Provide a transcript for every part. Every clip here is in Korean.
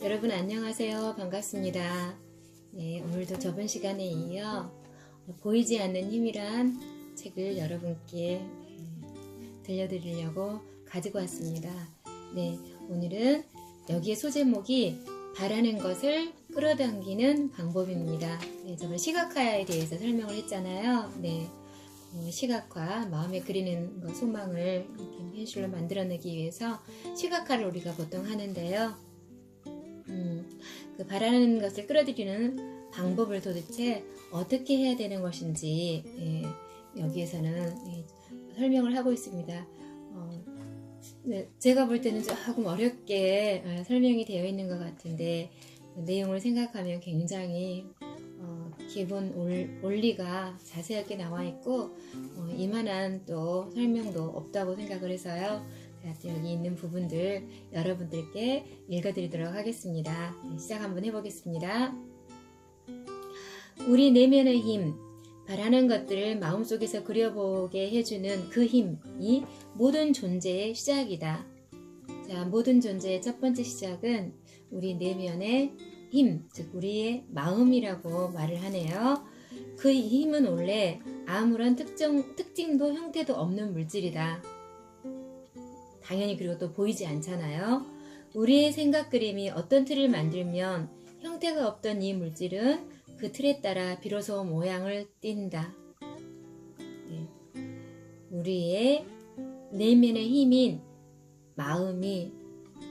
여러분 안녕하세요. 반갑습니다. 네, 오늘도 저번 시간에 이어 보이지 않는 힘이란 책을 여러분께 들려드리려고 가지고 왔습니다. 네, 오늘은 여기에 소제목이 바라는 것을 끌어당기는 방법입니다. 네, 저번 시각화에 대해서 설명을 했잖아요. 네, 시각화, 마음에 그리는 것, 소망을 현실로 만들어내기 위해서 시각화를 우리가 보통 하는데요. 그 바라는 것을 끌어들이는 방법을 도대체 어떻게 해야 되는 것인지 여기에서는 설명을 하고 있습니다. 네, 제가 볼 때는 조금 어렵게 설명이 되어 있는 것 같은데 내용을 생각하면 굉장히 기본 원리가 자세하게 나와 있고 이만한 또 설명도 없다고 생각을 해서요. 여기 있는 부분들 여러분들께 읽어드리도록 하겠습니다. 시작 한번 해보겠습니다. 우리 내면의 힘, 바라는 것들을 마음속에서 그려보게 해주는 그 힘이 모든 존재의 시작이다. 자, 모든 존재의 첫 번째 시작은 우리 내면의 힘, 즉 우리의 마음이라고 말을 하네요. 그 힘은 원래 아무런 특징도 형태도 없는 물질이다. 당연히 그리고 또 보이지 않잖아요. 우리의 생각 그림이 어떤 틀을 만들면 형태가 없던 이 물질은 그 틀에 따라 비로소 모양을 띈다. 네. 우리의 내면의 힘인 마음이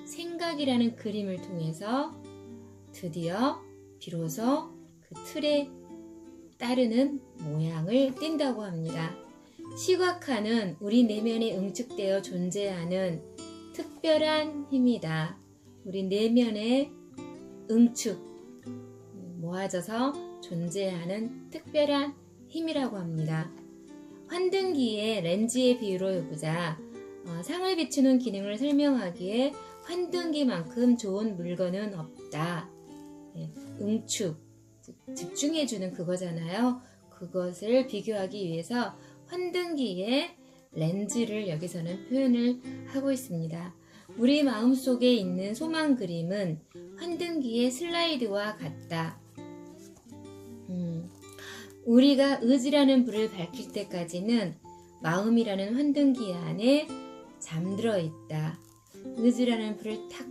생각이라는 그림을 통해서 드디어 비로소 그 틀에 따르는 모양을 띈다고 합니다. 시각화는 우리 내면에 응축되어 존재하는 특별한 힘이다. 우리 내면에 응축, 모아져서 존재하는 특별한 힘이라고 합니다. 환등기의 렌즈의 비유로 해보자. 상을 비추는 기능을 설명하기에 환등기만큼 좋은 물건은 없다. 응축, 집중해주는 그거잖아요. 그것을 비교하기 위해서 환등기의 렌즈를 여기서는 표현을 하고 있습니다. 우리 마음속에 있는 소망 그림은 환등기의 슬라이드와 같다. 우리가 의지라는 불을 밝힐 때까지는 마음이라는 환등기 안에 잠들어 있다. 의지라는 불을 탁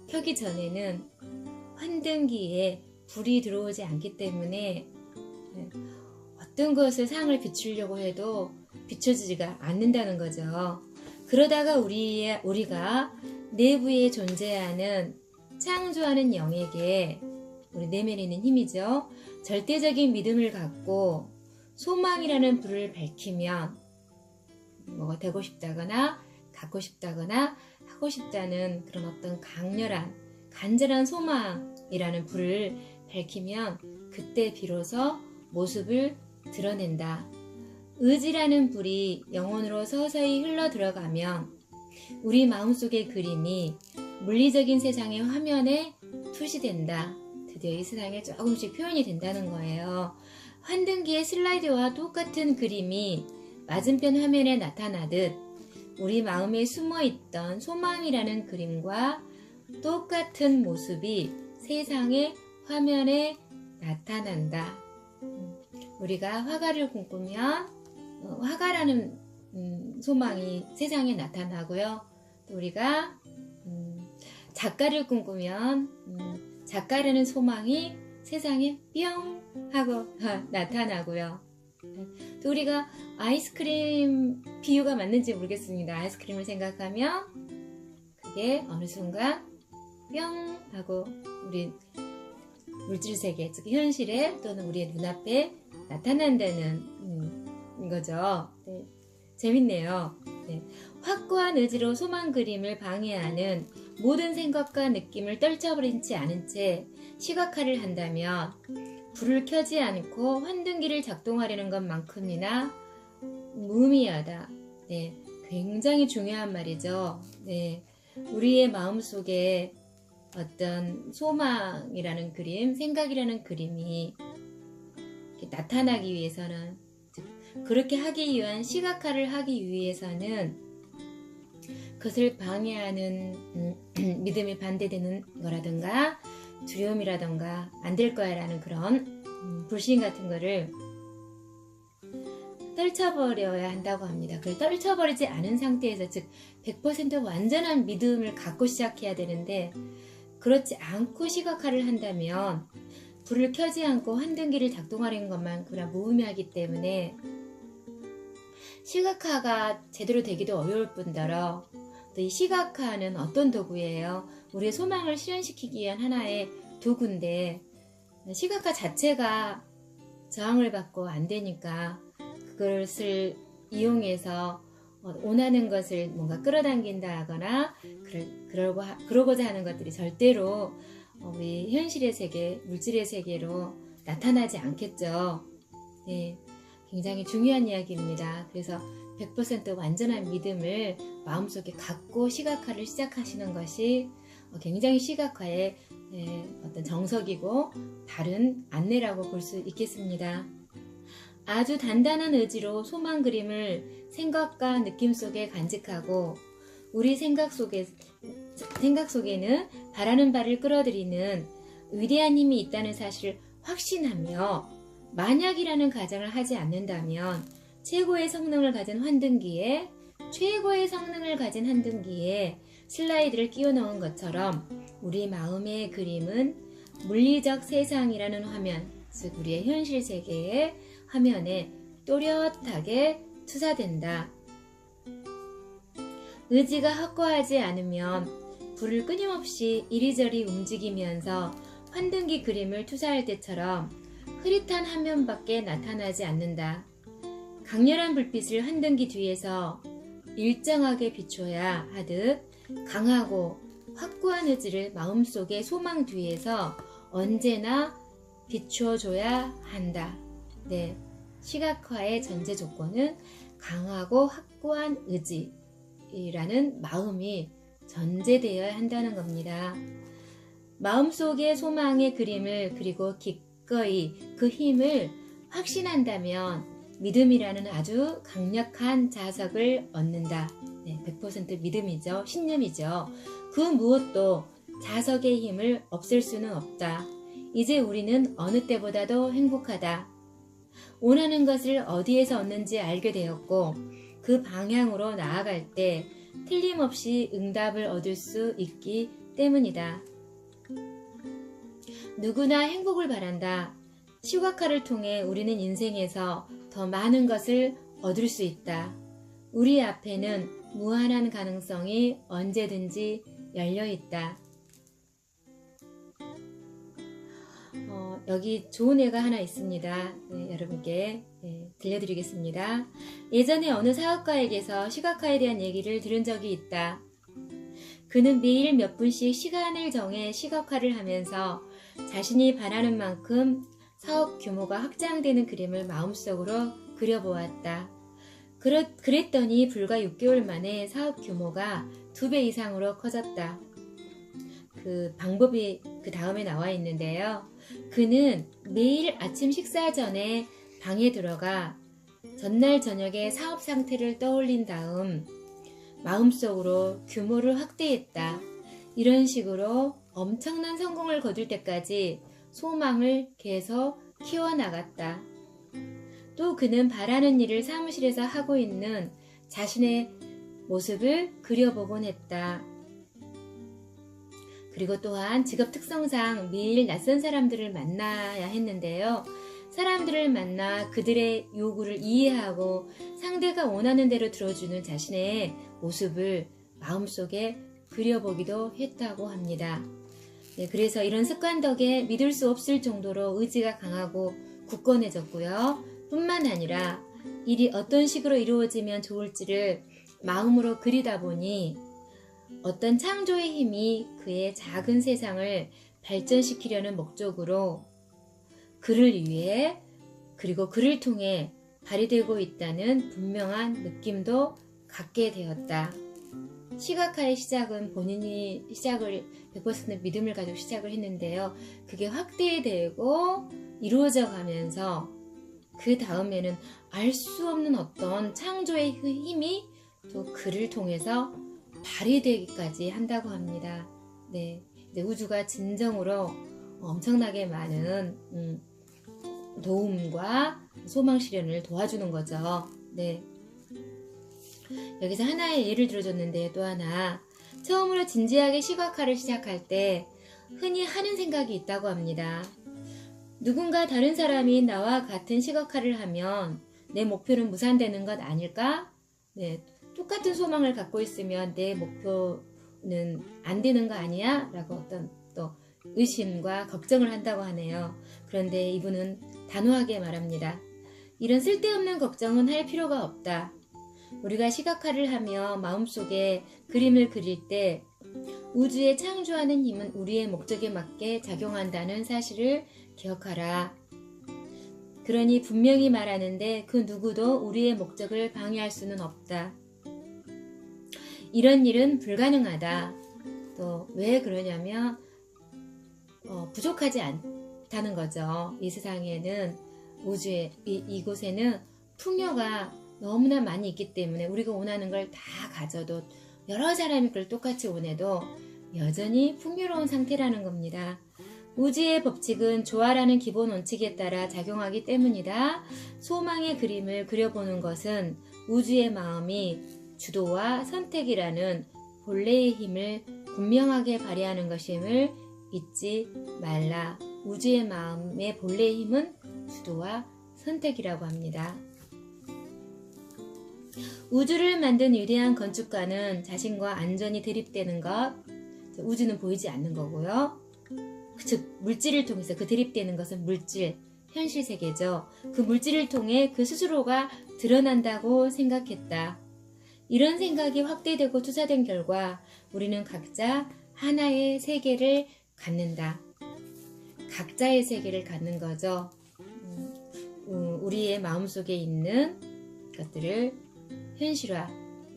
켜기 전에는 환등기에 불이 들어오지 않기 때문에 어떤 것을 상을 비추려고 해도 비춰지지가 않는다는 거죠. 그러다가 우리가 내부에 존재하는 창조하는 영에게 우리 내면에 있는 힘이죠. 절대적인 믿음을 갖고 소망이라는 불을 밝히면 뭐가 되고 싶다거나 갖고 싶다거나 하고 싶다는 그런 어떤 강렬한 간절한 소망이라는 불을 밝히면 그때 비로소 모습을 드러낸다. 의지라는 불이 영혼으로 서서히 흘러 들어가면 우리 마음속의 그림이 물리적인 세상의 화면에 투시된다. 드디어 이 세상에 조금씩 표현이 된다는 거예요. 환등기의 슬라이드와 똑같은 그림이 맞은편 화면에 나타나듯 우리 마음에 숨어있던 소망이라는 그림과 똑같은 모습이 세상의 화면에 나타난다. 우리가 화가를 꿈꾸면 화가라는 소망이 세상에 나타나고요. 또 우리가 작가를 꿈꾸면 작가라는 소망이 세상에 뿅 하고 나타나고요. 또 우리가 아이스크림 비유가 맞는지 모르겠습니다. 아이스크림을 생각하면 그게 어느 순간 뿅 하고 우리 물질세계, 즉 현실에 또는 우리의 눈앞에 나타난다는 거죠. 네, 재밌네요. 네, 확고한 의지로 소망 그림을 방해하는 모든 생각과 느낌을 떨쳐버리지 않은 채 시각화를 한다면 불을 켜지 않고 환등기를 작동하려는 것만큼이나 무의미하다. 네, 굉장히 중요한 말이죠. 네, 우리의 마음속에 어떤 소망이라는 그림, 생각이라는 그림이 나타나기 위해서는, 즉 그렇게 하기 위한 시각화를 하기 위해서는 그것을 방해하는 믿음이 반대되는 거라든가 두려움이라든가 안 될 거야 라는 그런 불신 같은 거를 떨쳐버려야 한다고 합니다. 그걸 떨쳐버리지 않은 상태에서, 즉 100% 완전한 믿음을 갖고 시작해야 되는데, 그렇지 않고 시각화를 한다면 불을 켜지 않고 환등기를 작동하려는 것만큼이나 무의미하기 때문에 시각화가 제대로 되기도 어려울 뿐더러 또 이 시각화는 어떤 도구예요? 우리의 소망을 실현시키기 위한 하나의 도구인데, 시각화 자체가 저항을 받고 안 되니까 그것을 이용해서 원하는 것을 뭔가 끌어당긴다 하거나 그러고자 하는 것들이 절대로 우리 현실의 세계, 물질의 세계로 나타나지 않겠죠. 네, 굉장히 중요한 이야기입니다. 그래서 100% 완전한 믿음을 마음속에 갖고 시각화를 시작하시는 것이 굉장히 시각화의 어떤 정석이고 바른 안내라고 볼 수 있겠습니다. 아주 단단한 의지로 소망 그림을 생각과 느낌 속에 간직하고 우리 생각 속에는 바라는 바를 끌어들이는 위대한 힘이 있다는 사실을 확신하며, 만약이라는 가정을 하지 않는다면 최고의 성능을 가진 환등기에 슬라이드를 끼워 넣은 것처럼 우리 마음의 그림은 물리적 세상이라는 화면, 즉 우리의 현실 세계의 화면에 또렷하게 투사된다. 의지가 확고하지 않으면 불을 끊임없이 이리저리 움직이면서 환등기 그림을 투사할 때처럼 흐릿한 화면밖에 나타나지 않는다. 강렬한 불빛을 환등기 뒤에서 일정하게 비춰야 하듯 강하고 확고한 의지를 마음속의 소망 뒤에서 언제나 비춰줘야 한다. 네, 시각화의 전제 조건은 강하고 확고한 의지라는 마음이 전제되어야 한다는 겁니다. 마음속의 소망의 그림을 그리고 기꺼이 그 힘을 확신한다면 믿음이라는 아주 강력한 자석을 얻는다. 네, 100% 믿음이죠. 신념이죠. 그 무엇도 자석의 힘을 없앨 수는 없다. 이제 우리는 어느 때보다도 행복하다. 원하는 것을 어디에서 얻는지 알게 되었고 그 방향으로 나아갈 때 틀림없이 응답을 얻을 수 있기 때문이다. 누구나 행복을 바란다. 시각화를 통해 우리는 인생에서 더 많은 것을 얻을 수 있다. 우리 앞에는 무한한 가능성이 언제든지 열려 있다. 여기 좋은 예가 하나 있습니다. 네, 여러분께 들려드리겠습니다. 예전에 어느 사업가에게서 시각화에 대한 얘기를 들은 적이 있다. 그는 매일 몇 분씩 시간을 정해 시각화를 하면서 자신이 바라는 만큼 사업 규모가 확장되는 그림을 마음속으로 그려보았다. 그랬더니 불과 6개월 만에 사업 규모가 2배 이상으로 커졌다. 그 방법이 그 다음에 나와 있는데요. 그는 매일 아침 식사 전에 방에 들어가 전날 저녁에 사업 상태를 떠올린 다음 마음속으로 규모를 확대했다. 이런 식으로 엄청난 성공을 거둘 때까지 소망을 계속 키워나갔다. 또 그는 바라는 일을 사무실에서 하고 있는 자신의 모습을 그려보곤 했다. 그리고 또한 직업 특성상 매일 낯선 사람들을 만나야 했는데요. 사람들을 만나 그들의 요구를 이해하고 상대가 원하는 대로 들어주는 자신의 모습을 마음속에 그려보기도 했다고 합니다. 네, 그래서 이런 습관 덕에 믿을 수 없을 정도로 의지가 강하고 굳건해졌고요. 뿐만 아니라 일이 어떤 식으로 이루어지면 좋을지를 마음으로 그리다 보니 어떤 창조의 힘이 그의 작은 세상을 발전시키려는 목적으로 그를 위해 그리고 그를 통해 발휘되고 있다는 분명한 느낌도 갖게 되었다. 시각화의 시작은 본인이 시작을 100% 믿음을 가지고 시작을 했는데요. 그게 확대되고 이루어져 가면서 그 다음에는 알 수 없는 어떤 창조의 힘이 또 그를 통해서 발휘되기까지 한다고 합니다. 네, 우주가 진정으로 엄청나게 많은 도움과 소망 실현을 도와주는 거죠. 네. 여기서 하나의 예를 들어줬는데, 또 하나, 처음으로 진지하게 시각화를 시작할 때 흔히 하는 생각이 있다고 합니다. 누군가 다른 사람이 나와 같은 시각화를 하면 내 목표는 무산되는 것 아닐까? 네, 똑같은 소망을 갖고 있으면 내 목표는 안 되는 거 아니야? 라고 어떤 또 의심과 걱정을 한다고 하네요. 그런데 이분은 단호하게 말합니다. 이런 쓸데없는 걱정은 할 필요가 없다. 우리가 시각화를 하며 마음속에 그림을 그릴 때 우주에 창조하는 힘은 우리의 목적에 맞게 작용한다는 사실을 기억하라. 그러니 분명히 말하는데 그 누구도 우리의 목적을 방해할 수는 없다. 이런 일은 불가능하다. 또 왜 그러냐면 부족하지 않다는 거죠. 이 세상에는 우주에 이곳에는 풍요가 너무나 많이 있기 때문에 우리가 원하는 걸 다 가져도 여러 사람이 그걸 똑같이 원해도 여전히 풍요로운 상태라는 겁니다. 우주의 법칙은 조화라는 기본 원칙에 따라 작용하기 때문이다. 소망의 그림을 그려보는 것은 우주의 마음이 주도와 선택이라는 본래의 힘을 분명하게 발휘하는 것임을 잊지 말라. 우주의 마음의 본래의 힘은 주도와 선택이라고 합니다. 우주를 만든 위대한 건축가는 자신과 안전이 대립되는 것, 우주는 보이지 않는 거고요. 즉 물질을 통해서 그 대립되는 것은 물질, 현실 세계죠. 그 물질을 통해 그 스스로가 드러난다고 생각했다. 이런 생각이 확대되고 투사된 결과 우리는 각자 하나의 세계를 갖는다. 각자의 세계를 갖는 거죠. 우리의 마음속에 있는 것들을 현실화,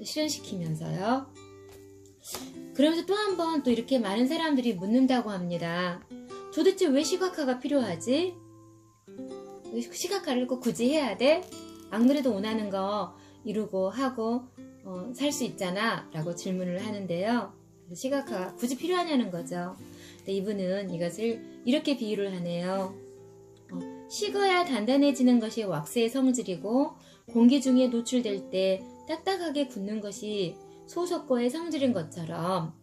실현시키면서요. 그러면서 또 한 번 또 이렇게 많은 사람들이 묻는다고 합니다. 도대체 왜 시각화가 필요하지? 시각화를 꼭 굳이 해야 돼? 안 그래도 원하는 거 이루고 하고 살 수 있잖아 라고 질문을 하는데요. 시각화가 굳이 필요하냐는 거죠. 근데 이분은 이것을 이렇게 비유를 하네요. 식어야 단단해지는 것이 왁스의 성질이고 공기 중에 노출될 때 딱딱하게 굳는 것이 소석고의 성질인 것처럼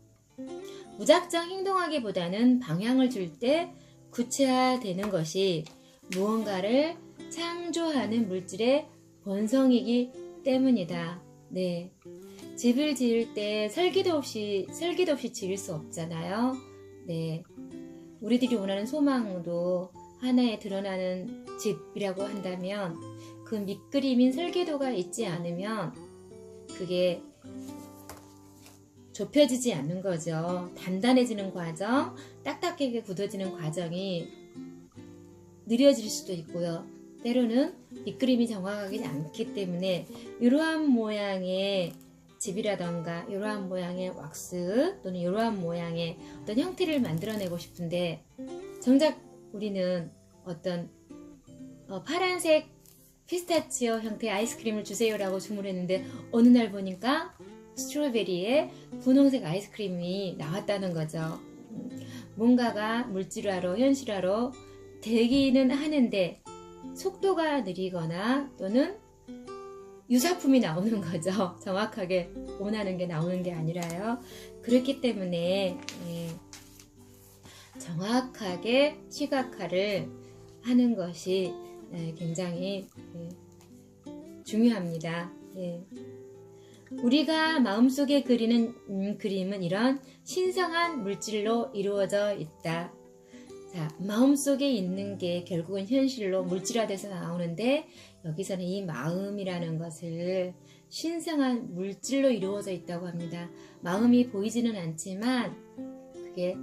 무작정 행동하기보다는 방향을 줄 때 구체화되는 것이 무언가를 창조하는 물질의 본성이기 때문이다. 네, 집을 지을 때 설계도 없이 지을 수 없잖아요. 네, 우리들이 원하는 소망도 하나에 드러나는 집이라고 한다면 그 밑그림인 설계도가 있지 않으면 그게 좁혀지지 않는 거죠. 단단해지는 과정, 딱딱하게 굳어지는 과정이 느려질 수도 있고요. 때로는 밑그림이 정확하지 않기 때문에 이러한 모양의 집이라던가 이러한 모양의 왁스 또는 이러한 모양의 어떤 형태를 만들어내고 싶은데 정작 우리는 어떤 파란색 피스타치오 형태의 아이스크림을 주세요라고 주문했는데 어느 날 보니까 스트로베리에 분홍색 아이스크림이 나왔다는 거죠. 뭔가가 물질화로 현실화로 되기는 하는데 속도가 느리거나 또는 유사품이 나오는 거죠. 정확하게 원하는 게 나오는 게 아니라요. 그렇기 때문에 정확하게 시각화를 하는 것이 굉장히 중요합니다. 우리가 마음속에 그리는 그림은 이런 신성한 물질로 이루어져 있다. 자, 마음속에 있는 게 결국은 현실로 물질화돼서 나오는데 여기서는 이 마음이라는 것을 신성한 물질로 이루어져 있다고 합니다. 마음이 보이지는 않지만 그게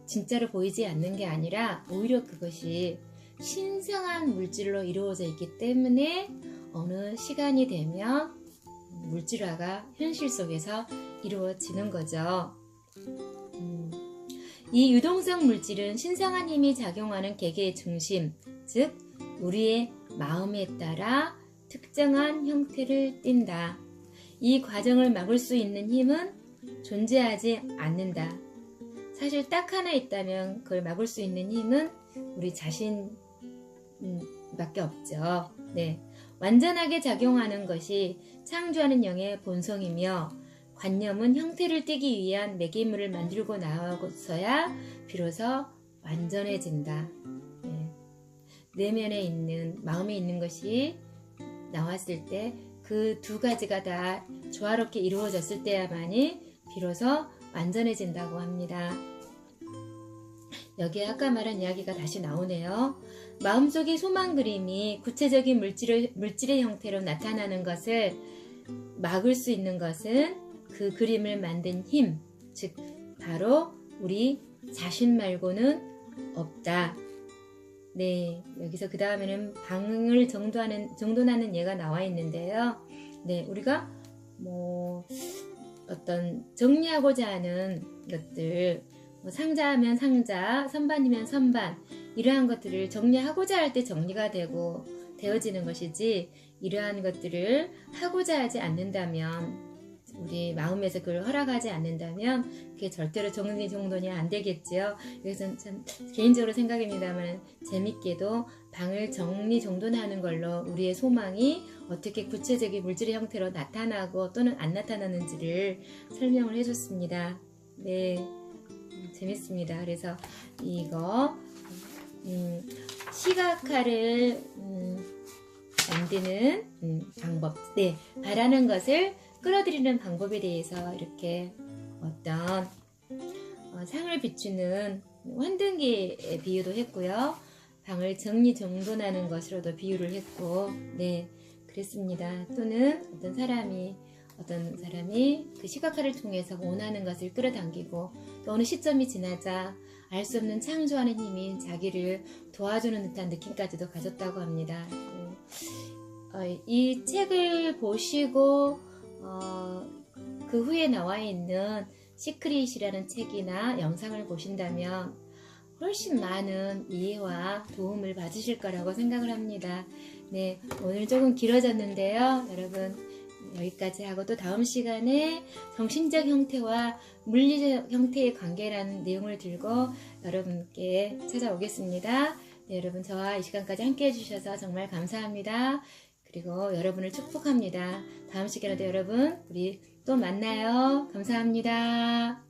진짜로 보이지 않는 게 아니라 오히려 그것이 신성한 물질로 이루어져 있기 때문에 어느 시간이 되면 물질화가 현실 속에서 이루어지는 거죠. 이 유동성 물질은 신성한 힘이 작용하는 계계의 중심, 즉 우리의 마음에 따라 특정한 형태를 띈다. 이 과정을 막을 수 있는 힘은 존재하지 않는다. 사실 딱 하나 있다면 그걸 막을 수 있는 힘은 우리 자신 밖에 없죠. 네. 완전하게 작용하는 것이 창조하는 영의 본성이며 관념은 형태를 띠기 위한 매개물을 만들고 나와서야 비로소 완전해진다. 네. 내면에 있는, 마음에 있는 것이 나왔을 때 그 두 가지가 다 조화롭게 이루어졌을 때야만이 비로소 완전해진다고 합니다. 여기에 아까 말한 이야기가 다시 나오네요. 마음속의 소망 그림이 구체적인 물질의 형태로 나타나는 것을 막을 수 있는 것은 그 그림을 만든 힘, 즉 바로 우리 자신 말고는 없다. 네, 여기서 그 다음에는 방을 정돈하는 예가 나와 있는데요. 네, 우리가 어떤 정리하고자 하는 것들, 상자하면 상자, 선반이면 선반, 이러한 것들을 정리하고자 할 때 정리가 되어지는 것이지, 이러한 것들을 하고자 하지 않는다면, 우리 마음에서 그걸 허락하지 않는다면 그게 절대로 정리정돈이 안 되겠지요. 그래서 참 개인적으로 생각입니다만 재밌게도 방을 정리정돈하는 걸로 우리의 소망이 어떻게 구체적인 물질의 형태로 나타나고 또는 안 나타나는지를 설명을 해줬습니다. 네, 재밌습니다. 그래서 이거 시각화를 만드는 방법, 네, 바라는 것을 끌어들이는 방법에 대해서 이렇게 어떤 상을 비추는 환등기의 비유도 했고요. 방을 정리정돈하는 것으로도 비유를 했고, 네, 그랬습니다. 또는 어떤 사람이 그 시각화를 통해서 원하는 것을 끌어당기고 또 어느 시점이 지나자 알 수 없는 창조하는 힘이 자기를 도와주는 듯한 느낌까지도 가졌다고 합니다. 이 책을 보시고 그 후에 나와 있는 시크릿이라는 책이나 영상을 보신다면 훨씬 많은 이해와 도움을 받으실 거라고 생각을 합니다. 네, 오늘 조금 길어졌는데요. 여러분 여기까지 하고 또 다음 시간에 정신적 형태와 물리적 형태의 관계라는 내용을 들고 여러분께 찾아오겠습니다. 네, 여러분 저와 이 시간까지 함께 해주셔서 정말 감사합니다. 그리고 여러분을 축복합니다. 다음 시간에도 여러분 우리 또 만나요. 감사합니다.